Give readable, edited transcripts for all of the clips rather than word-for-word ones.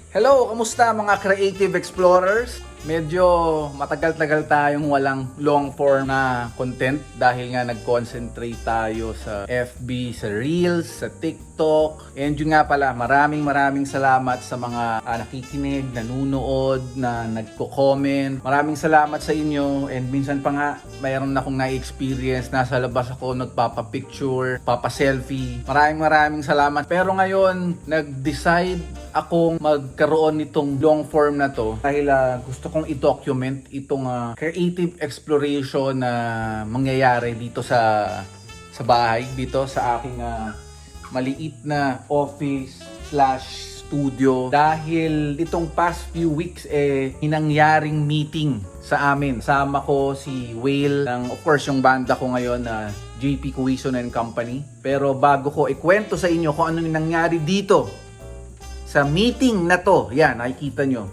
Hello, kamusta mga creative explorers? Medyo matagal-tagal tayong walang long form na content dahil nga nag-concentrate tayo sa FB, sa Reels, sa TikTok. And yun nga pala, maraming salamat sa mga nakikinig, nanunood, na nagko-comment. Maraming salamat sa inyo and minsan pa nga mayroon akong na-experience, nasa labas ako, nagpapa-picture, papa-selfie. Maraming salamat. Pero ngayon, nag-decide akong magkaroon nitong long form na to dahil gusto kong i-document itong creative exploration na mangyayari dito sa bahay, dito sa aking maliit na office slash studio dahil itong past few weeks hinangyaring meeting sa amin. Sama ko si Whale ng of course yung banda ko ngayon na JP Cohesion and Company. Pero bago ko ikwento sa inyo kung ano yung nangyari dito sa meeting na to, yan, nakikita nyo.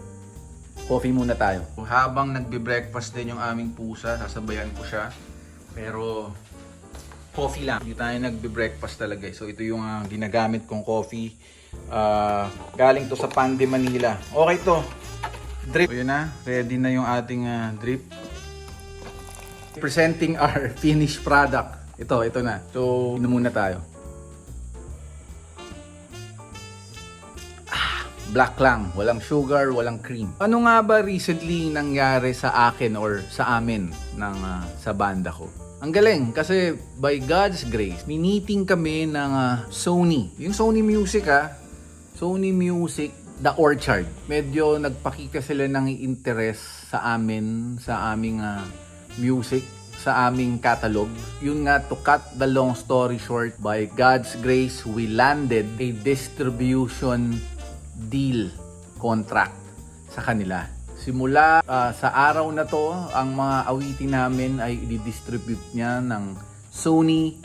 Coffee muna tayo. Habang nagbe-breakfast din yung aming pusa, sasabayan ko siya. Pero, coffee lang. Hindi tayo nagbe-breakfast talaga. So, ito yung ginagamit kong coffee. Galing to sa Pande, Manila. Okay to. Drip. So, yun na. Ready na yung ating drip. Presenting our finished product. Ito na. So, ino muna tayo. Black lang, walang sugar, walang cream. Ano nga ba recently nangyari sa akin or sa amin sa banda ko? Ang galing kasi by God's grace, miniting kami ng Sony. Yung Sony Music Sony Music, The Orchard. Medyo nagpakita sila ng interest sa amin, sa aming music, sa aming catalog. Yun nga, to cut the long story short, by God's grace, we landed a distribution deal contract sa kanila. Simula sa araw na to, ang mga awitin namin ay i-distribute niya ng Sony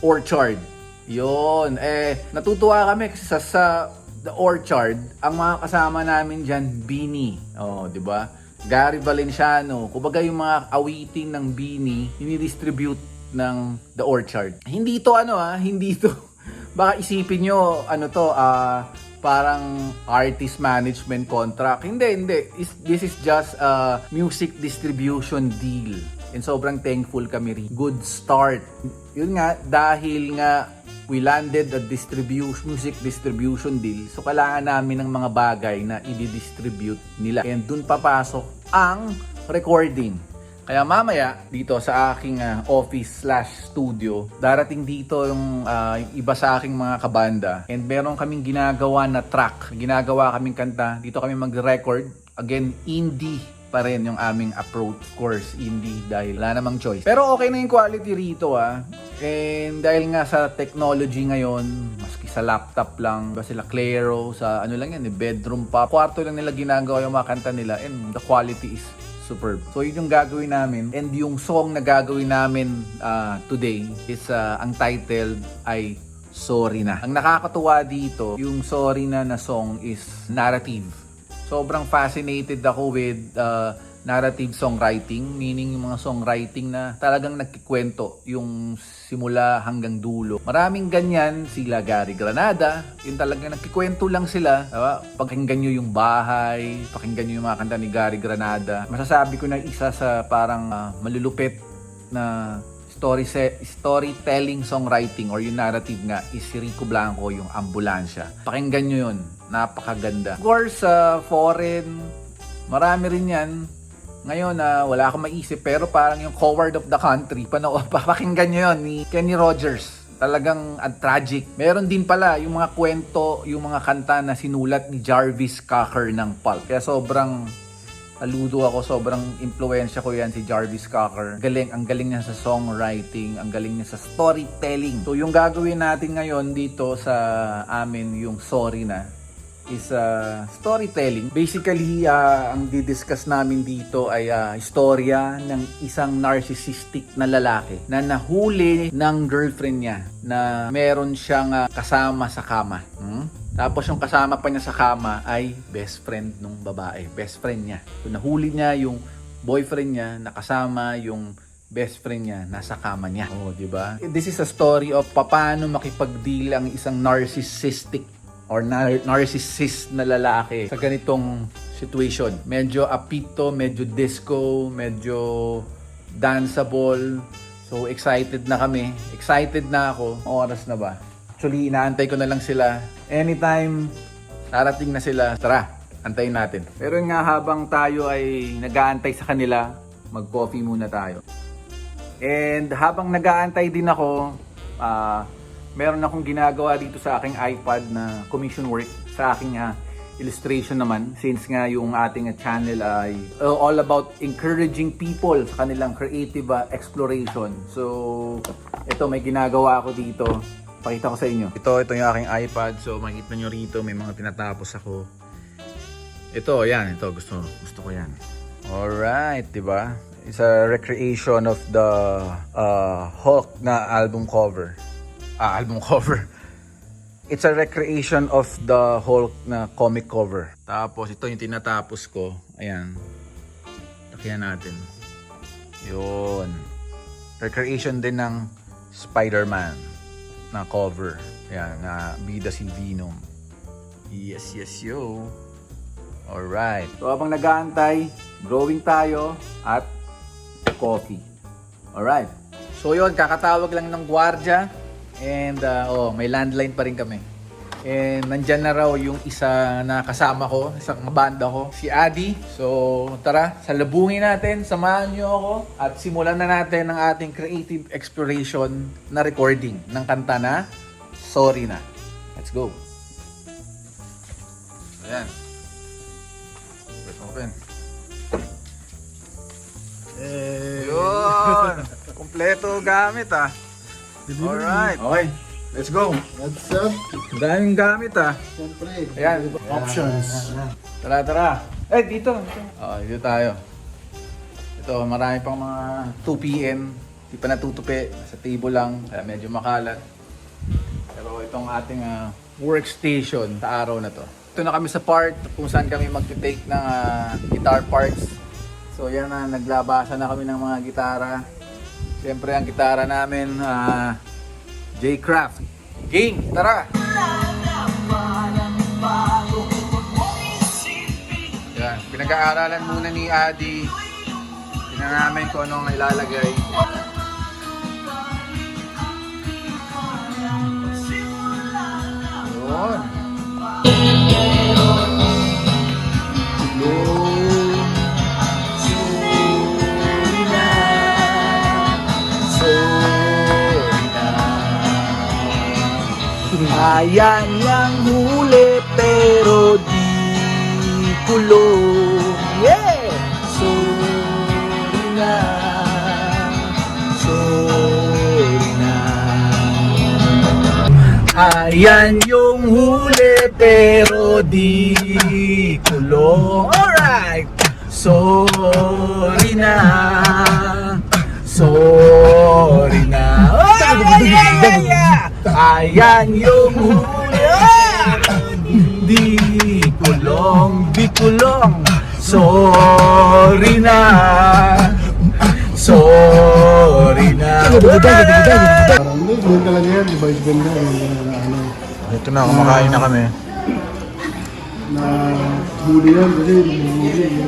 Orchard. Yun, natutuwa kami kasi sa The Orchard, ang mga kasama namin dyan, Bini. Oh, di ba? Gary Valenciano. Kumbaga yung mga awitin ng Bini, ini-distribute ng The Orchard. Hindi to hindi to. Baka isipin nyo, parang artist management contract. Hindi. This is just a music distribution deal. And sobrang thankful kami rin. Good start. Yun nga, dahil nga we landed a music distribution deal. So kailangan namin ng mga bagay na i-distribute nila. And dun papasok ang recording. Kaya mamaya dito sa aking office slash studio, darating dito yung iba sa aking mga kabanda and meron kaming ginagawa na track, ginagawa kaming kanta, dito kami mag-record. Again, indie pa rin yung aming approach. Of course, indie dahil wala namang choice. Pero okay na yung quality rito and dahil nga sa technology ngayon, maski sa laptop lang, ba sila Clairo, sa bedroom pa, kwarto lang nila ginagawa yung mga kanta nila and the quality is superb. So yun yung gagawin namin and yung song na gagawin namin today is ang title ay Sorry Na. Ang nakakatuwa dito, yung Sorry Na song is narrative. Sobrang fascinated ako with narrative songwriting, meaning yung mga songwriting na talagang nagkikwento yung simula hanggang dulo. Maraming ganyan, sila Gary Granada, yung talagang nagkikwento lang sila. Diba? Pakinggan nyo yung Bahay, pakinggan nyo yung mga kanta ni Gary Granada. Masasabi ko na isa sa parang malulupit na storytelling songwriting or yung narrative nga is si Rico Blanco, yung Ambulansya. Pakinggan nyo yun, napakaganda. Of course, foreign, marami rin yan. Ngayon, wala akong maisip pero parang yung Coward of the Country, papakinggan nyo yun ni Kenny Rogers. Talagang tragic. Meron din pala yung mga kwento, yung mga kanta na sinulat ni Jarvis Cocker ng Pulp. Kaya sobrang saludo ako, sobrang impluwensya ko yan si Jarvis Cocker. Ang galing niya sa songwriting, ang galing niya sa storytelling. So yung gagawin natin ngayon dito sa amin, yung Sorry Na, is storytelling. Basically, ang didiscuss namin dito ay istorya ng isang narcissistic na lalaki na nahuli ng girlfriend niya na meron siyang kasama sa kama. Tapos yung kasama pa niya sa kama ay best friend nung babae. Best friend niya. So nahuli niya yung boyfriend niya na kasama yung best friend niya nasa kama niya. Oh, di ba? This is a story of paano makipag-deal ang isang narcissistic or narcissist na lalaki sa ganitong situation. Medyo apito, medyo disco, medyo danceable. So excited na kami. Excited na ako. Oras na ba? Actually, inaantay ko na lang sila. Anytime darating na sila, tara, antayin natin. Pero nga habang tayo ay nag-aantay sa kanila, mag-coffee muna tayo. And habang nag-aantay din ako, meron akong ginagawa dito sa aking iPad na commission work sa aking illustration naman, since nga yung ating channel ay all about encouraging people sa kanilang creative exploration. So ito, may ginagawa ako dito, pakita ko sa inyo. Ito yung aking iPad. So makikita nyo rito, may mga tinatapos ako. Ito, yan, ito gusto ko yan. Alright, diba? It's a recreation of the Hulk na album cover. It's a recreation of the Hulk na comic cover. Tapos ito yung tinatapos ko. Ayan. Takihan natin. Yun. Recreation din ng Spider-Man na cover. Ayan, na bida si Venom. Yes, yo. Alright. So habang nag-aantay, drawing tayo at coffee. Alright. So yun, kakatawag lang ng gwardiya. And may landline pa rin kami. And nandyan na raw yung isa na kasama ko, isang banda ko, si Adi. So tara, salubungin natin, samahan nyo ako at simulan na natin ang ating creative exploration na recording ng kanta na Sorry Na. Let's go. Ayan. Let's open. Yun! Kompleto gamit Alright. Okay. Let's go. What's up? Daming gamit Siyempre. Ayan. Options. Tara. Dito. Dito tayo. Ito, marami pang mga 2 PM. Di pa natutupi. Sa table lang. Kaya medyo makalat. Pero itong ating workstation sa araw na to. Ito na kami sa part kung saan kami mag-take ng guitar parts. So yan na, naglabasan na kami ng mga gitara. Siyempre ang gitara namin, J-Craft. Game, tara! Yan, pinag-aaralan muna ni Adi. Tingnan namin kung anong ilalagay. Yun. Ayan yung huli pero di kulong. Yeah! Sorry na. Ayan yung huli pero di kulong. Alright! Sorry na. Oh, yeah! Ayan yung huli. Di kulong. Sorry na. Parang hindi, ganun talaga yan. Iba is ganda. Ito na, kumakain na kami. Na huli yan kasi huli.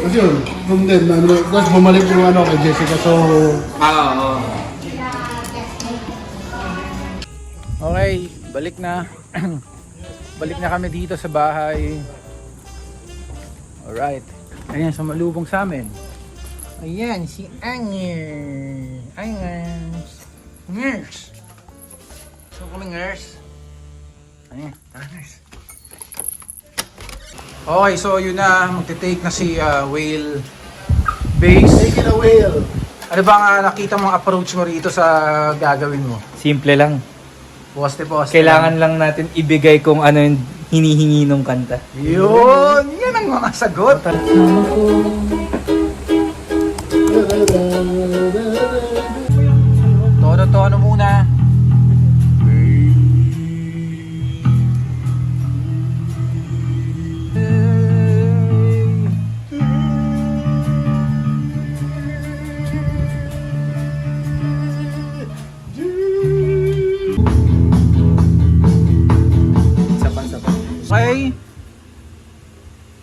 Kasi yun, from then, tapos bumalik yung kay Jessica. So, Okay, balik na. Balik na kami dito sa bahay. Alright. Ayan, sumalubong sa amin. Ayan, si Anger. Nurse. So kami nurse. Ayan, tara nurse. Okay, so yun na. Magte-take na si Whale Bass. take it away. Ano ba nakita mong approach mo rito sa gagawin mo? Simple lang. Poste. Kailangan lang natin ibigay kung ano yung hinihingi ng kanta. Yun! Yan ang mga sagot! Tono muna.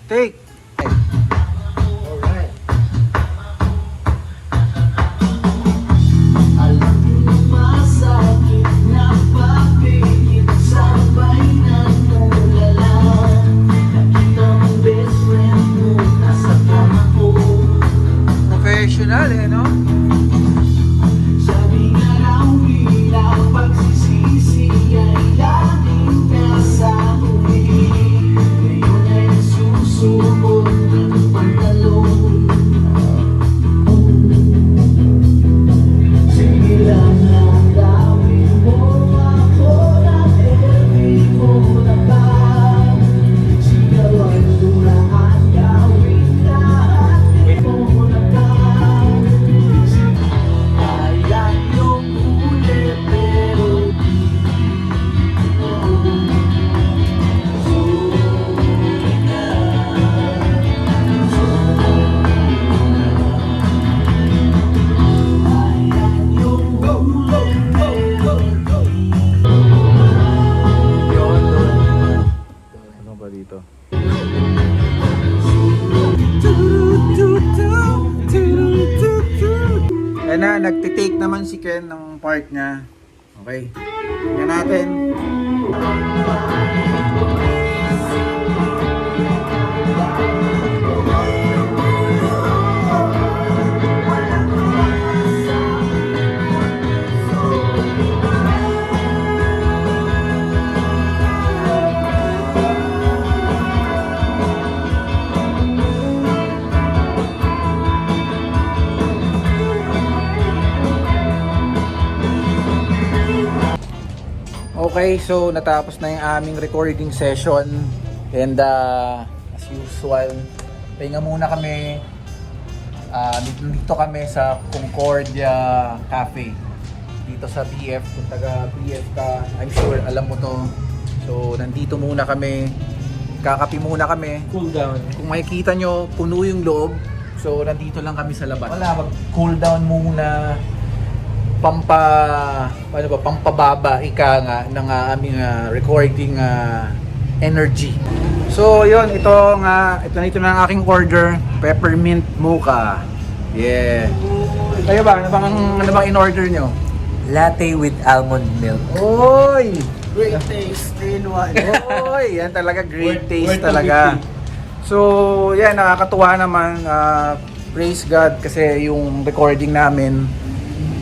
Take. Alright. Professional eh, no? Ano ba dito? Ayan na, nagtitake naman si Ken ng part niya. Okay. Tingnan natin. Okay, so natapos na yung aming recording session and as usual, pahinga muna kami. Dito kami sa Concordia Cafe dito sa BF. Kung taga BF ka, I'm sure alam mo to. So nandito muna kami, kakapi muna kami. Cool down. Kung makikita nyo, puno yung loob. So nandito lang kami sa labas. Wala, mag-cool down muna. Pampababa ika nga ng aming recording energy. So yun, ito na ang aking order, peppermint mocha. Yeah. Kayo ba, ano bang in-order nyo? Latte with almond milk. Oy! Great taste, 3 in 1. Oy, yan talaga great taste Worth talaga. So, yan, nakakatuwa naman. Praise God kasi yung recording namin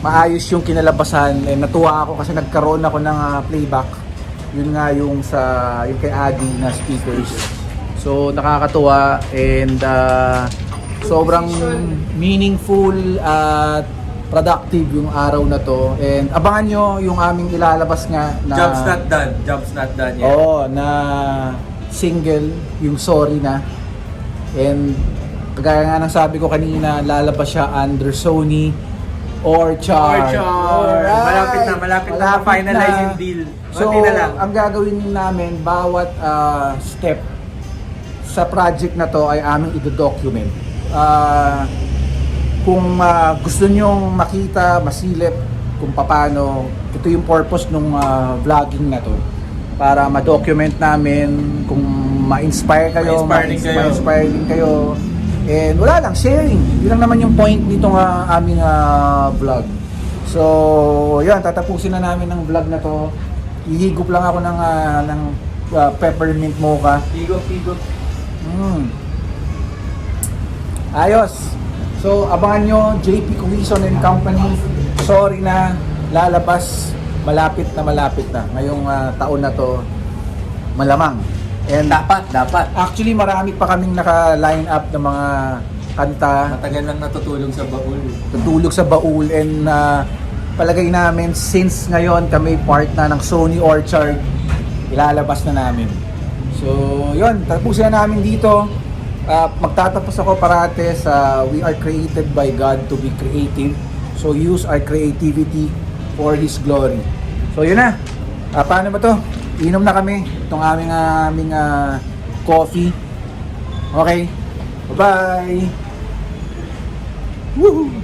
maayos yung kinalabasan, and natuwa ako kasi nagkaroon ako ng playback. Yun nga yung kay Adi na speakers. So nakakatuwa and sobrang meaningful at productive yung araw na to. And abangan nyo yung aming ilalabas nga na Job's not done. Job's not done yet. Oo, na single, yung Sorry Na. And kagaya nga ng sabi ko kanina, lalabas siya under Sony Orchard. Malapit na finalize yung deal. So, Konti na lang. ang gagawin namin, bawat step sa project na to ay aming i-document. Kung gusto nyong makita, masilip kung paano, ito yung purpose ng vlogging na to. Para ma-document namin, kung ma-inspire kayo, ma-inspire din kayo. And wala lang, sharing. Yun lang naman yung point nitong aming vlog. So, yan, tatapusin na namin ng vlog na to. Ihigop lang ako ng peppermint mocha. Higop. Ayos. So, abangan nyo, JP Cuison and Company. Sorry Na, lalabas. Malapit na. Ngayong taon na to, malamang. And Dapat. actually, marami pa kaming naka-line up ng mga kanta. Matagal lang natutulog sa baul. Tutulog sa baul, and palagay namin since ngayon kami part na ng Sony Orchard, ilalabas na namin. So yun, tapusin na namin dito. Magtatapos ako parate sa we are created by God to be creative, so use our creativity for His glory. So yun na. Paano ba to? Inom na kami itong aming coffee. Okay, bye bye. Woohoo!